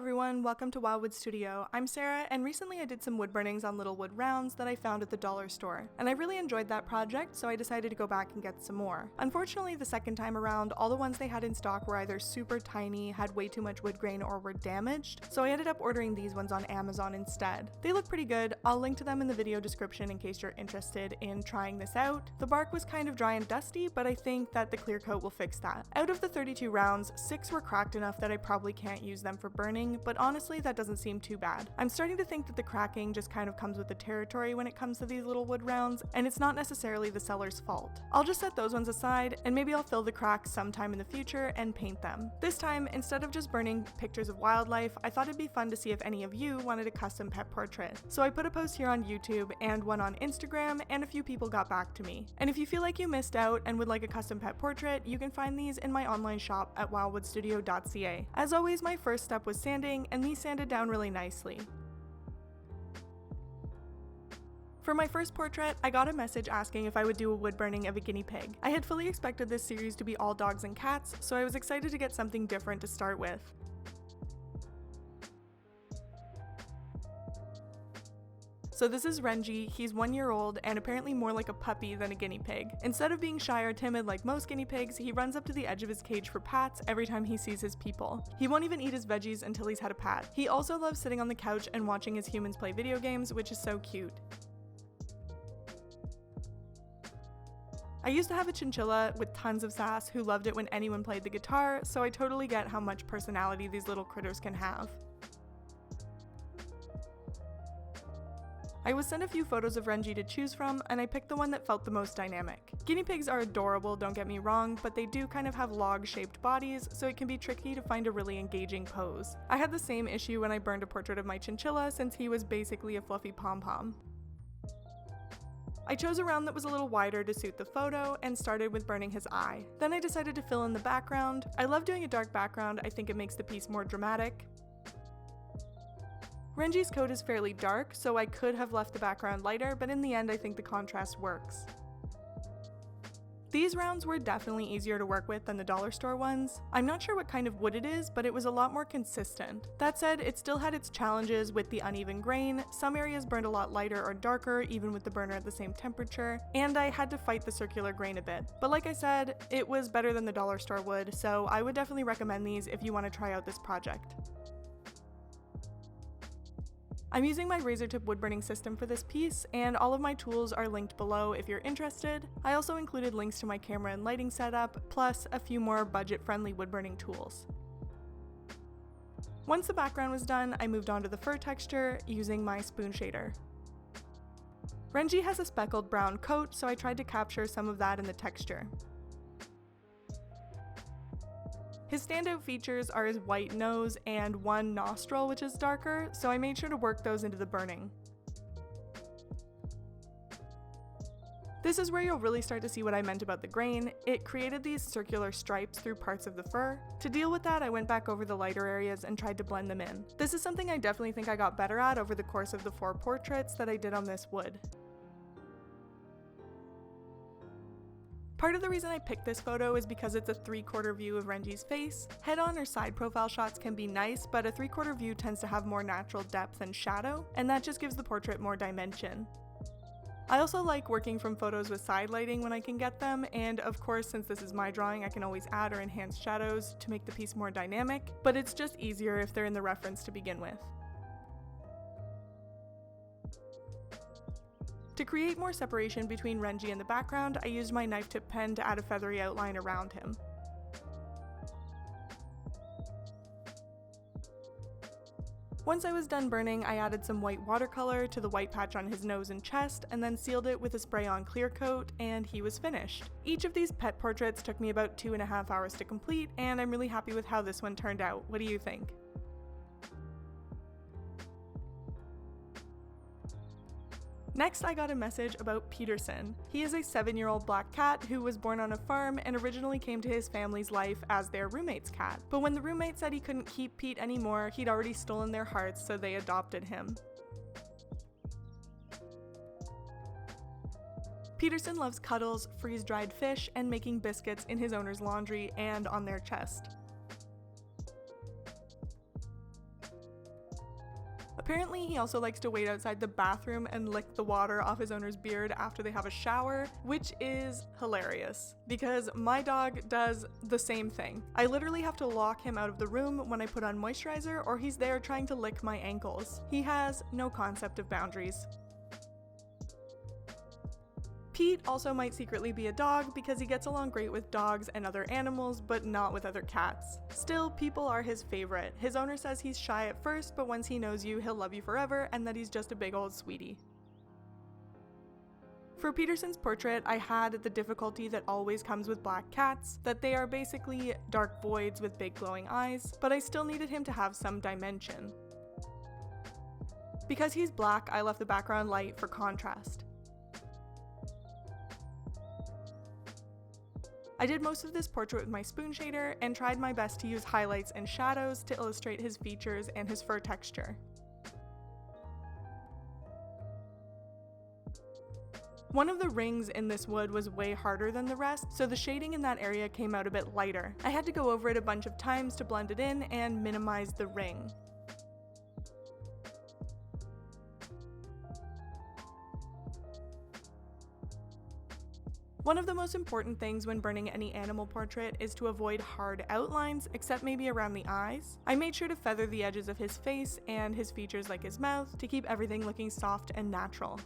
everyone, welcome to Wildwood Studio. I'm Sarah, and recently I did some wood burnings on little wood rounds that I found at the dollar store. And I really enjoyed that project, so I decided to go back and get some more. Unfortunately, the second time around, all the ones they had in stock were either super tiny, had way too much wood grain, or were damaged, so I ended up ordering these ones on Amazon instead. They look pretty good. I'll link to them in the video description in case you're interested in trying this out. The bark was kind of dry and dusty, but I think that the clear coat will fix that. Out of the 32 rounds, 6 were cracked enough that I probably can't use them for burning, but honestly that doesn't seem too bad. I'm starting to think that the cracking just kind of comes with the territory when it comes to these little wood rounds, and it's not necessarily the seller's fault. I'll just set those ones aside, and maybe I'll fill the cracks sometime in the future and paint them. This time, instead of just burning pictures of wildlife, I thought it'd be fun to see if any of you wanted a custom pet portrait. So I put a post here on YouTube and one on Instagram, and a few people got back to me. And if you feel like you missed out and would like a custom pet portrait, you can find these in my online shop at wildwoodstudio.ca. As always, my first step was sanding, and these sanded down really nicely. For my first portrait, I got a message asking if I would do a wood burning of a guinea pig. I had fully expected this series to be all dogs and cats, so I was excited to get something different to start with. So this is Renji. He's 1 year old and apparently more like a puppy than a guinea pig. Instead of being shy or timid like most guinea pigs, he runs up to the edge of his cage for pats every time he sees his people. He won't even eat his veggies until he's had a pat. He also loves sitting on the couch and watching his humans play video games, which is so cute. I used to have a chinchilla with tons of sass who loved it when anyone played the guitar, so I totally get how much personality these little critters can have. I was sent a few photos of Renji to choose from, and I picked the one that felt the most dynamic. Guinea pigs are adorable, don't get me wrong, but they do kind of have log-shaped bodies, so it can be tricky to find a really engaging pose. I had the same issue when I burned a portrait of my chinchilla, since he was basically a fluffy pom-pom. I chose a round that was a little wider to suit the photo and started with burning his eye. Then I decided to fill in the background. I love doing a dark background, I think it makes the piece more dramatic. Renji's coat is fairly dark, so I could have left the background lighter, but in the end I think the contrast works. These rounds were definitely easier to work with than the dollar store ones. I'm not sure what kind of wood it is, but it was a lot more consistent. That said, it still had its challenges with the uneven grain. Some areas burned a lot lighter or darker, even with the burner at the same temperature, and I had to fight the circular grain a bit. But like I said, it was better than the dollar store wood, so I would definitely recommend these if you want to try out this project. I'm using my razor tip wood burning system for this piece, and all of my tools are linked below if you're interested. I also included links to my camera and lighting setup, plus a few more budget-friendly wood burning tools. Once the background was done, I moved on to the fur texture using my spoon shader. Renji has a speckled brown coat, so I tried to capture some of that in the texture. His standout features are his white nose and one nostril, which is darker, so I made sure to work those into the burning. This is where you'll really start to see what I meant about the grain. It created these circular stripes through parts of the fur. To deal with that, I went back over the lighter areas and tried to blend them in. This is something I definitely think I got better at over the course of the 4 portraits that I did on this wood. Part of the reason I picked this photo is because it's a 3/4 view of Renji's face. Head-on or side profile shots can be nice, but a 3/4 view tends to have more natural depth and shadow, and that just gives the portrait more dimension. I also like working from photos with side lighting when I can get them, and of course, since this is my drawing, I can always add or enhance shadows to make the piece more dynamic, but it's just easier if they're in the reference to begin with. To create more separation between Renji and the background, I used my knife tip pen to add a feathery outline around him. Once I was done burning, I added some white watercolor to the white patch on his nose and chest, and then sealed it with a spray-on clear coat, and he was finished. Each of these pet portraits took me about 2.5 hours to complete, and I'm really happy with how this one turned out. What do you think? Next, I got a message about Peterson. He is a 7-year-old black cat who was born on a farm and originally came to his family's life as their roommate's cat. But when the roommate said he couldn't keep Pete anymore, he'd already stolen their hearts, so they adopted him. Peterson loves cuddles, freeze-dried fish, and making biscuits in his owner's laundry and on their chest. Apparently, he also likes to wait outside the bathroom and lick the water off his owner's beard after they have a shower, which is hilarious because my dog does the same thing. I literally have to lock him out of the room when I put on moisturizer, or he's there trying to lick my ankles. He has no concept of boundaries. Pete also might secretly be a dog because he gets along great with dogs and other animals, but not with other cats. Still, people are his favorite. His owner says he's shy at first, but once he knows you, he'll love you forever, and that he's just a big old sweetie. For Peterson's portrait, I had the difficulty that always comes with black cats, that they are basically dark voids with big glowing eyes, but I still needed him to have some dimension. Because he's black, I left the background light for contrast. I did most of this portrait with my spoon shader and tried my best to use highlights and shadows to illustrate his features and his fur texture. One of the rings in this wood was way harder than the rest, so the shading in that area came out a bit lighter. I had to go over it a bunch of times to blend it in and minimize the ring. One of the most important things when burning any animal portrait is to avoid hard outlines, except maybe around the eyes. I made sure to feather the edges of his face and his features like his mouth to keep everything looking soft and natural.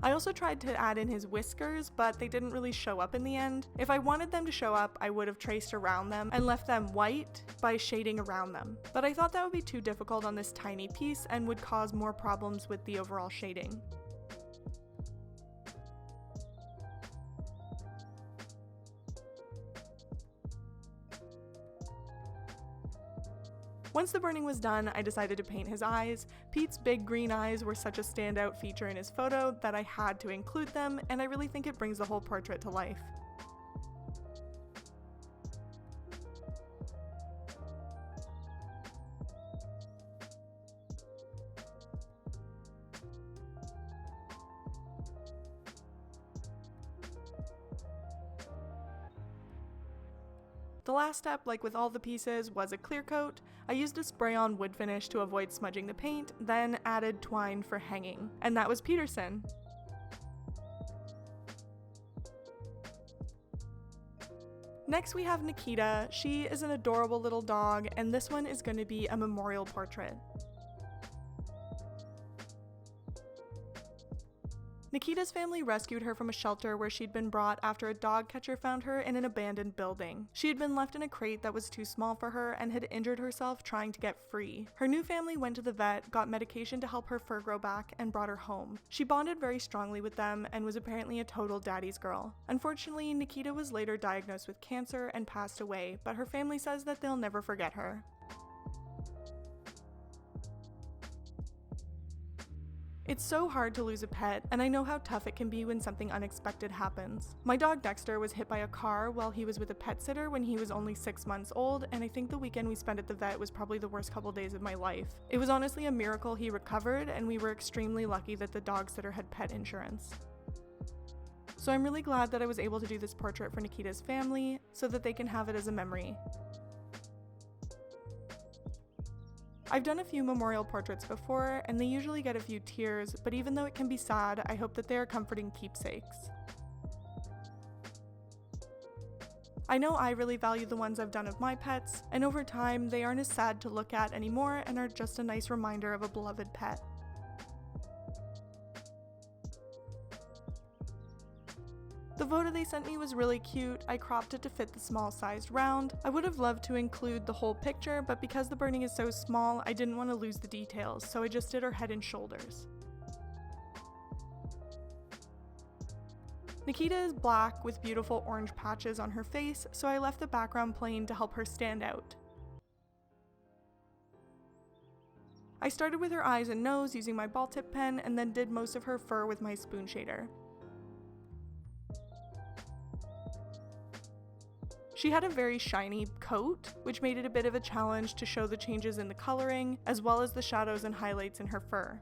I also tried to add in his whiskers, but they didn't really show up in the end. If I wanted them to show up, I would have traced around them and left them white by shading around them. But I thought that would be too difficult on this tiny piece and would cause more problems with the overall shading. Once the burning was done, I decided to paint his eyes. Pete's big green eyes were such a standout feature in his photo that I had to include them, and I really think it brings the whole portrait to life. The last step, like with all the pieces, was a clear coat. I used a spray-on wood finish to avoid smudging the paint, then added twine for hanging. And that was Peterson. Next we have Nikita. She is an adorable little dog, and this one is going to be a memorial portrait. Nikita's family rescued her from a shelter where she'd been brought after a dog catcher found her in an abandoned building. She had been left in a crate that was too small for her and had injured herself trying to get free. Her new family went to the vet, got medication to help her fur grow back, and brought her home. She bonded very strongly with them and was apparently a total daddy's girl. Unfortunately, Nikita was later diagnosed with cancer and passed away, but her family says that they'll never forget her. It's so hard to lose a pet, and I know how tough it can be when something unexpected happens. My dog Dexter was hit by a car while he was with a pet sitter when he was only 6 months old, and I think the weekend we spent at the vet was probably the worst couple days of my life. It was honestly a miracle he recovered, and we were extremely lucky that the dog sitter had pet insurance. So I'm really glad that I was able to do this portrait for Nikita's family so that they can have it as a memory. I've done a few memorial portraits before, and they usually get a few tears, but even though it can be sad, I hope that they are comforting keepsakes. I know I really value the ones I've done of my pets, and over time, they aren't as sad to look at anymore and are just a nice reminder of a beloved pet. The photo they sent me was really cute. I cropped it to fit the small sized round. I would have loved to include the whole picture, but because the burning is so small, I didn't want to lose the details, so I just did her head and shoulders. Nikita is black with beautiful orange patches on her face, so I left the background plain to help her stand out. I started with her eyes and nose using my ball tip pen, and then did most of her fur with my spoon shader. She had a very shiny coat, which made it a bit of a challenge to show the changes in the coloring, as well as the shadows and highlights in her fur.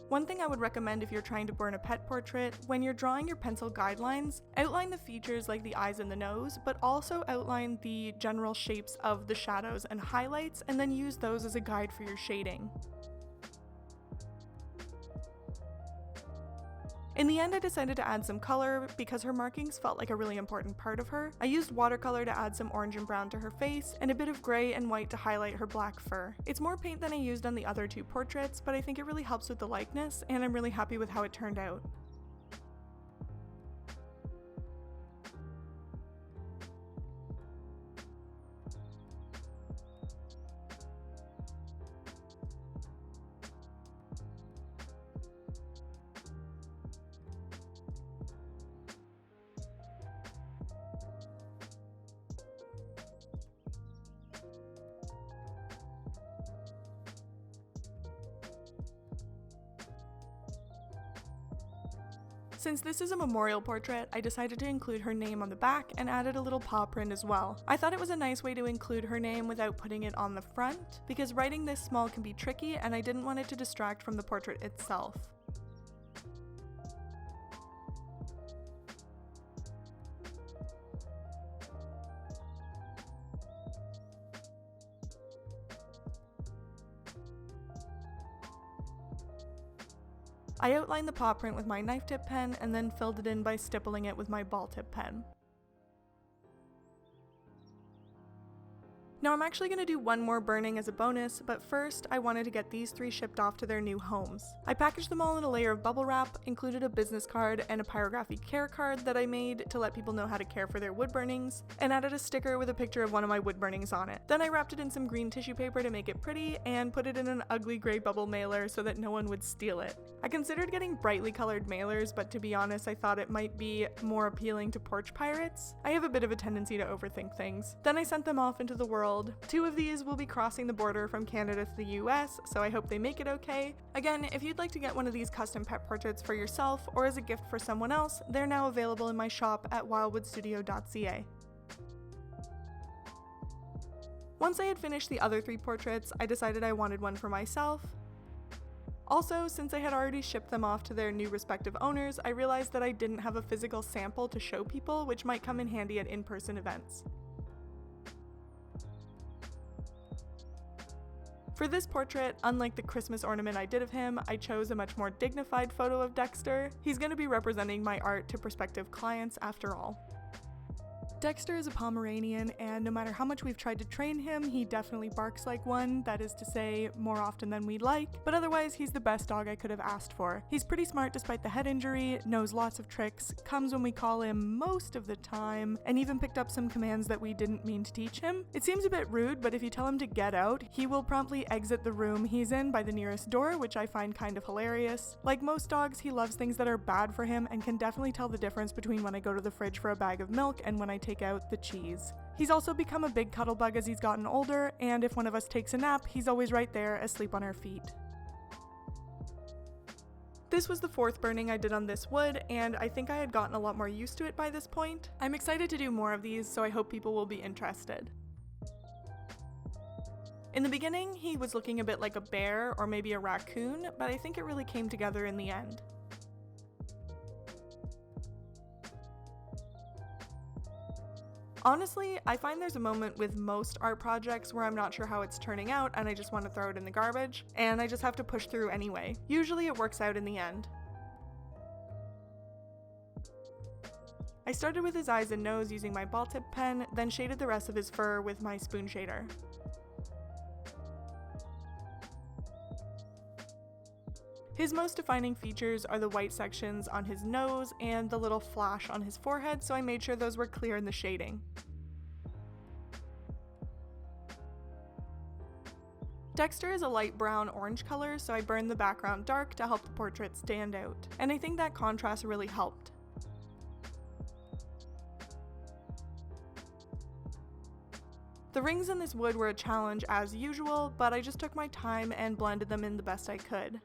One thing I would recommend if you're trying to burn a pet portrait, when you're drawing your pencil guidelines, outline the features like the eyes and the nose, but also outline the general shapes of the shadows and highlights, and then use those as a guide for your shading. In the end, I decided to add some color because her markings felt like a really important part of her. I used watercolor to add some orange and brown to her face, and a bit of gray and white to highlight her black fur. It's more paint than I used on the other two portraits, but I think it really helps with the likeness, and I'm really happy with how it turned out. Since this is a memorial portrait, I decided to include her name on the back and added a little paw print as well. I thought it was a nice way to include her name without putting it on the front, because writing this small can be tricky and I didn't want it to distract from the portrait itself. I outlined the paw print with my knife tip pen and then filled it in by stippling it with my ball tip pen. Now I'm actually going to do one more burning as a bonus, but first I wanted to get these 3 shipped off to their new homes. I packaged them all in a layer of bubble wrap, included a business card and a Pyrography care card that I made to let people know how to care for their wood burnings, and added a sticker with a picture of one of my wood burnings on it. Then I wrapped it in some green tissue paper to make it pretty, and put it in an ugly gray bubble mailer so that no one would steal it. I considered getting brightly colored mailers, but to be honest I thought it might be more appealing to porch pirates. I have a bit of a tendency to overthink things. Then I sent them off into the world. 2 of these will be crossing the border from Canada to the US, so I hope they make it okay. Again, if you'd like to get one of these custom pet portraits for yourself or as a gift for someone else, they're now available in my shop at wildwoodstudio.ca. Once I had finished the other 3 portraits, I decided I wanted one for myself. Also, since I had already shipped them off to their new respective owners, I realized that I didn't have a physical sample to show people, which might come in handy at in-person events. For this portrait, unlike the Christmas ornament I did of him, I chose a much more dignified photo of Dexter. He's going to be representing my art to prospective clients after all. Dexter is a Pomeranian, and no matter how much we've tried to train him, he definitely barks like one, that is to say, more often than we'd like, but otherwise he's the best dog I could have asked for. He's pretty smart despite the head injury, knows lots of tricks, comes when we call him most of the time, and even picked up some commands that we didn't mean to teach him. It seems a bit rude, but if you tell him to get out, he will promptly exit the room he's in by the nearest door, which I find kind of hilarious. Like most dogs, he loves things that are bad for him and can definitely tell the difference between when I go to the fridge for a bag of milk and when I take out the cheese. He's also become a big cuddle bug as he's gotten older, and if one of us takes a nap, he's always right there asleep on our feet. This was the 4th burning I did on this wood, and I think I had gotten a lot more used to it by this point. I'm excited to do more of these, so I hope people will be interested. In the beginning, he was looking a bit like a bear or maybe a raccoon, but I think it really came together in the end. Honestly, I find there's a moment with most art projects where I'm not sure how it's turning out and I just want to throw it in the garbage, and I just have to push through anyway. Usually it works out in the end. I started with his eyes and nose using my ball tip pen, then shaded the rest of his fur with my spoon shader. His most defining features are the white sections on his nose and the little flash on his forehead, so I made sure those were clear in the shading. Dexter is a light brown orange color, so I burned the background dark to help the portrait stand out, and I think that contrast really helped. The rings in this wood were a challenge as usual, but I just took my time and blended them in the best I could.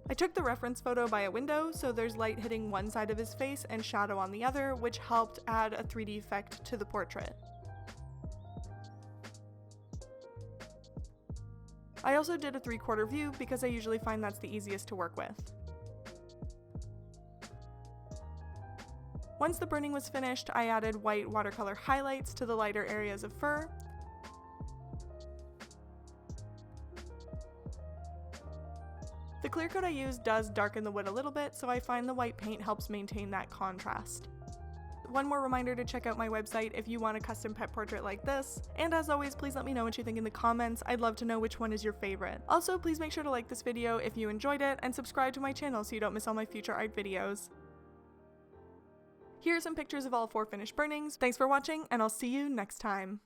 I took the reference photo by a window, so there's light hitting one side of his face and shadow on the other, which helped add a 3D effect to the portrait. I also did a 3/4 view because I usually find that's the easiest to work with. Once the burning was finished, I added white watercolor highlights to the lighter areas of fur. The clear coat I used does darken the wood a little bit, so I find the white paint helps maintain that contrast. One more reminder to check out my website if you want a custom pet portrait like this, and as always, please let me know what you think in the comments. I'd love to know which one is your favorite. Also, please make sure to like this video if you enjoyed it, and subscribe to my channel so you don't miss all my future art videos. Here are some pictures of all 4 finished burnings. Thanks for watching, and I'll see you next time.